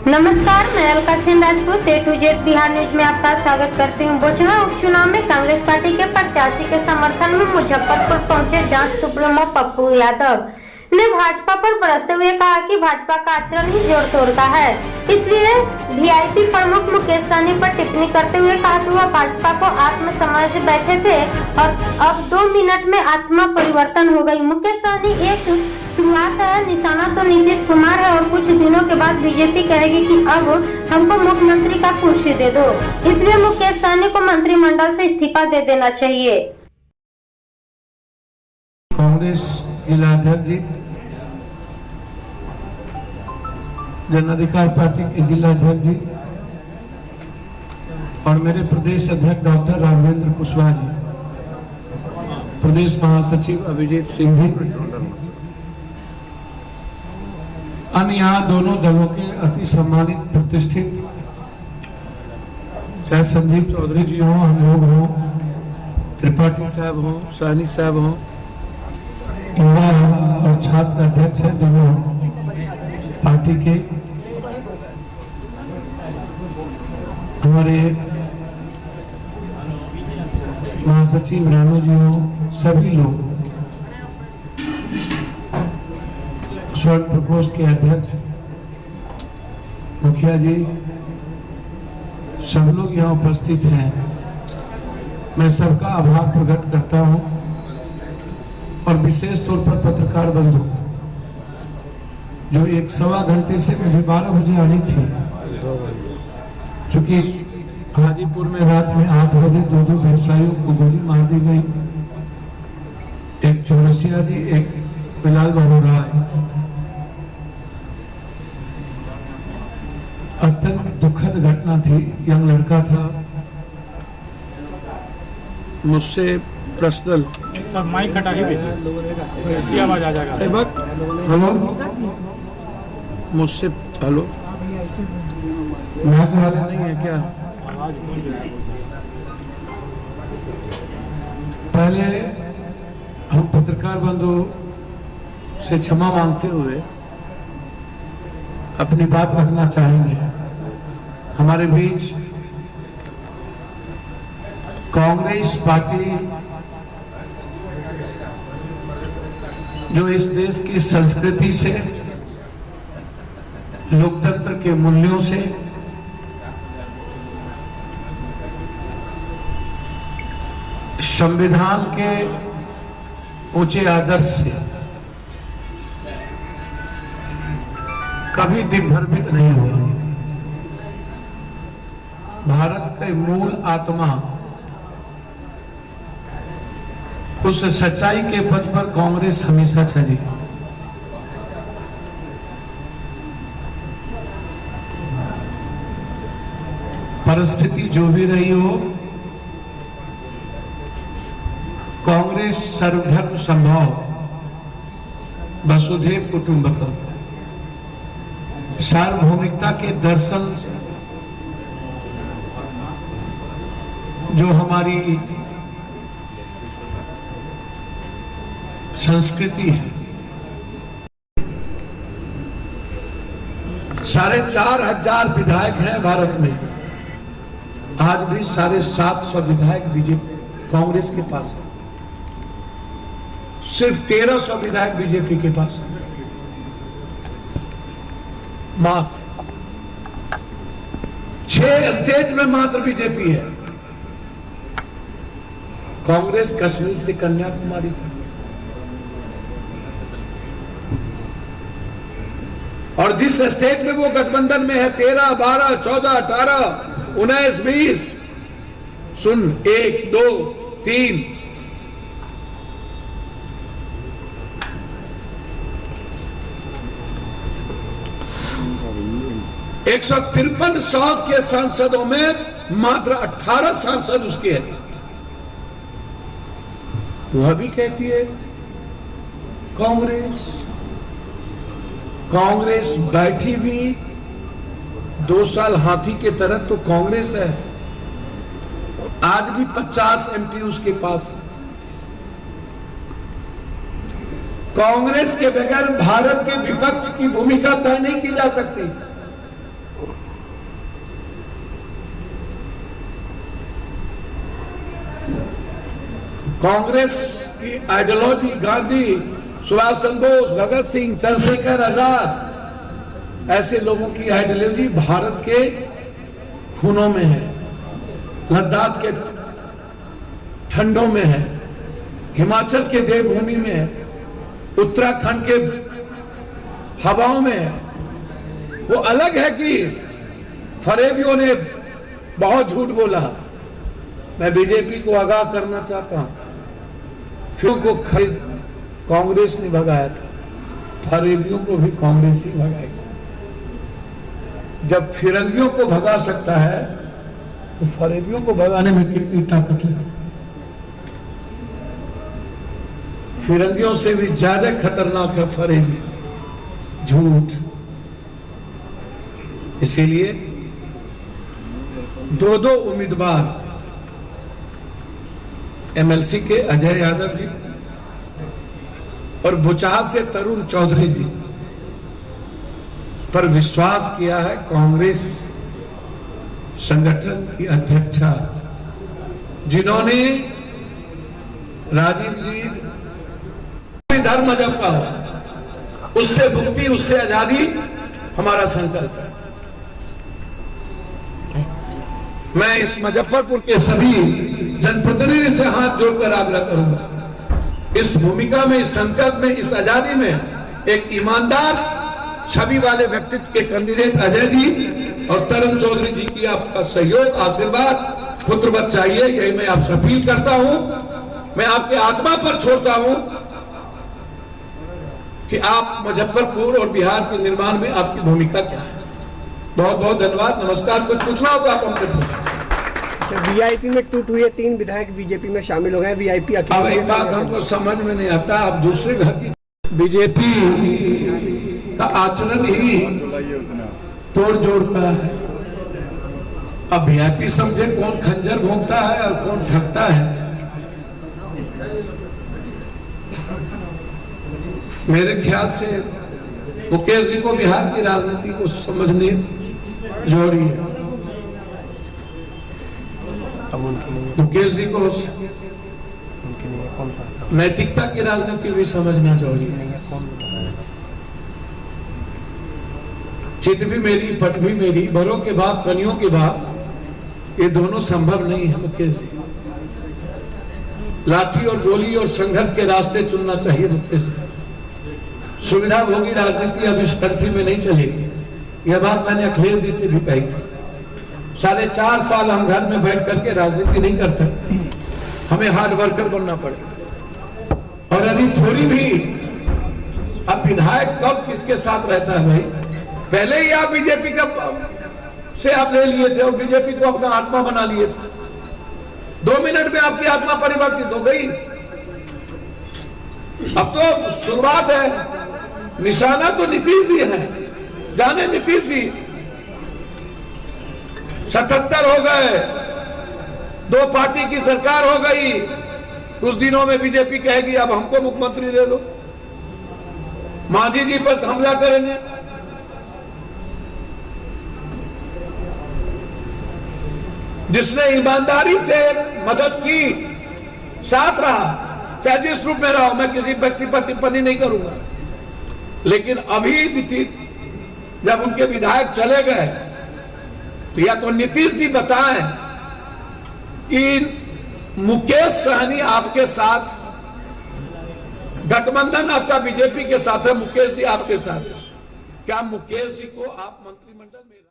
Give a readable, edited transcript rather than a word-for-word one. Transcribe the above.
नमस्कार, मैं अलका सिंह राजपूत ए to Z Bihar news में आपका स्वागत करती हूँ। बोचना उपचुनाव में कांग्रेस पार्टी के प्रत्याशी के समर्थन में मुजफ्फरपुर पहुंचे जांच सुप्रीमो पप्पू यादव ने भाजपा पर बरसते हुए कहा कि भाजपा का आचरण ही जोड़ तोड़ता है। इसलिए वीआईपी प्रमुख मुकेश सहनी पर टिप्पणी करते हुए कहा कि वह भाजपा को आत्म समझ बैठे थे और अब 2 मिनट में आत्मा परिवर्तन हो गई। मुकेश सहनी एक शुरुआत है, निशाना तो नीतीश कुमार है और कुछ दिनों के बाद बीजेपी कहेगी कि अब हमको मुख्यमंत्री का कुर्सी दे दो। इसलिए मुकेश सहनी को मंत्रिमंडल से इस्तीफा दे देना चाहिए। कांग्रेस जिलाध्यक्ष जी, जन अधिकार पार्टी के जिलाध्यक्ष जी और मेरे प्रदेश अध्यक्ष डॉक्टर राघवेंद्र कुशवाहा जी, प्रदेश महासचिव अभिजीत सिंह जी, अन्य यहाँ दोनों दलों के अति सम्मानित प्रतिष्ठित, चाहे संजीव चौधरी जी हों, हम लोग हों, त्रिपाठी साहब हों, सहनी साहब हों, युवा और छात्र अध्यक्ष है दोनों पार्टी के, हमारे महासचिव रानू जी हो, सभी लोग, स्वर्ण प्रकोष्ठ के अध्यक्ष मुखिया जी, सब लोग यहाँ उपस्थित हैं। मैं सबका आभार प्रकट करता हूँ और विशेष तौर पर पत्रकार बंधु जो 1-1.25 घंटे से मुझे 12 बजे आनी थी, चूंकि हाजीपुर में रात में 8 बजे 2 व्यवसायियों को गोली मार दी गई, एक चौरसिया जी, एक बिलाल बाबू राय। अत्यंत दुखद घटना थी। यंग लड़का था, मुझसे पर्सनल सब माइक हटा के ऐसी आवाज आ जाएगा। हेलो, मुझसे हेलो, माइक वाले नहीं है क्या? पहले हम पत्रकार बंधु से क्षमा मांगते हुए अपनी बात रखना चाहेंगे। हमारे बीच कांग्रेस पार्टी जो इस देश की संस्कृति से, लोकतंत्र के मूल्यों से, संविधान के ऊंचे आदर्श से कभी दिग्भ्रमित नहीं हुआ। भारत के मूल आत्मा, उस सच्चाई के पथ पर कांग्रेस हमेशा चली। परिस्थिति जो भी रही हो, कांग्रेस सर्वधर्म समभाव, वसुधैव कुटुंबकम, सार्वभौमिकता के दर्शन जो हमारी संस्कृति है। 4,500 विधायक हैं भारत में, आज भी 750 विधायक बीजेपी कांग्रेस के पास है, सिर्फ 1300 विधायक बीजेपी के पास है। मात्र 6 स्टेट में मात्र बीजेपी है। कांग्रेस कश्मीर से कन्याकुमारी तक, और जिस स्टेट में वो गठबंधन में है 13, 12, 14, 18, 19, 20, सुन 1, 2, 3, 153 साउथ के सांसदों में मात्र 18 सांसद उसके हैं। वह भी कहती है कांग्रेस बैठी भी 2 साल हाथी के तरह तो कांग्रेस है। आज भी 50 एमपी उसके पास है। कांग्रेस के बगैर भारत के विपक्ष की भूमिका तय नहीं की जा सकती। कांग्रेस की आइडियोलॉजी, गांधी, सुभाष चंद्र बोस, भगत सिंह, चंद्रशेखर आजाद, ऐसे लोगों की आइडियोलॉजी भारत के खूनों में है, लद्दाख के ठंडों में है, हिमाचल के देवभूमि में है, उत्तराखंड के हवाओं में है। वो अलग है कि फरेबियों ने बहुत झूठ बोला। मैं बीजेपी को आगाह करना चाहता हूं, फिर को खरीद कांग्रेस ने भगाया था, फरेबियों को भी कांग्रेस ही भगाएगी। जब फिरंगियों को भगा सकता है तो फरेबियों को भगाने में कितनी ताकत है। फिरंगियों से भी ज्यादा खतरनाक है फरेबी, झूठ। इसीलिए दो उम्मीदवार, एमएलसी के अजय यादव जी और बुचाहा से तरुण चौधरी जी पर विश्वास किया है कांग्रेस संगठन की अध्यक्षा, जिन्होंने राजीव जी धर्म मजहब का हो, उससे मुक्ति, उससे आजादी हमारा संकल्प है। मैं इस मुजफ्फरपुर के सभी जनप्रतिनिधि से हाथ जोड़कर आग्रह करूंगा, इस भूमिका में, इस संकल्प में, इस आजादी में एक ईमानदार छवि वाले व्यक्तित्व के कैंडिडेट अजय जी और तरुण चौधरी जी की आपका सहयोग, आशीर्वाद, पुत्रवत चाहिए। यही मैं आपसे अपील करता हूं। मैं आपके आत्मा पर छोड़ता हूं कि आप मुजफ्फरपुर और बिहार के निर्माण में आपकी भूमिका क्या है। बहुत बहुत धन्यवाद, नमस्कार। कुछ पूछना हो तो आप हमसे पूछें। वीआईपी में टूट हुई है, 3 विधायक बीजेपी में शामिल हो गए। वीआईपी अब एक बात हमको समझ में नहीं आता, अब दूसरे घर की बीजेपी का आचरण ही तोड़ जोड़ का है। अब वीआईपी समझे कौन खंजर भोंकता है और कौन ठगता है। मेरे ख्याल से मुकेश जी को बिहार की राजनीति को समझने जरूरी है। मुकेश जी को नैतिकता की राजनीति भी समझना जरूरी है। चित भी मेरी, पट भी मेरी, बड़ों के बाप, कनियों के बाप, ये दोनों संभव नहीं है। मुकेश जी, लाठी और गोली और संघर्ष के रास्ते चुनना चाहिए। मुकेश जी, सुविधा भोगी राजनीति अब इस कंट्री में नहीं चलेगी। यह बात मैंने अखिलेश जी से भी कही थी। 4.5 साल हम घर में बैठ करके राजनीति नहीं कर सकते, हमें हार्ड वर्कर बनना पड़ेगा। और यदि थोड़ी भी, अब विधायक कब किसके साथ रहता है भाई? पहले ही आप बीजेपी का से आप ले लिए थे और बीजेपी को अपना आत्मा बना लिए थे। 2 मिनट में आपकी आत्मा परिवर्तित हो गई। अब तो शुरुआत है, निशाना तो नीतीश जी है। जाने नीतीश जी 77 हो गए, 2 पार्टी की सरकार हो गई। कुछ दिनों में बीजेपी कहेगी अब हमको मुख्यमंत्री दे दो, मांझी जी पर हमला करेंगे। जिसने ईमानदारी से मदद की, साथ रहा, चाहे जिस रूप में रहा, मैं किसी व्यक्ति पर टिप्पणी नहीं करूंगा। लेकिन अभी जब उनके विधायक चले गए तो या तो नीतीश जी बताएं कि मुकेश सहनी आपके साथ गठबंधन, आपका बीजेपी के साथ है, मुकेश जी आपके साथ है, क्या मुकेश जी को आप मंत्रिमंडल में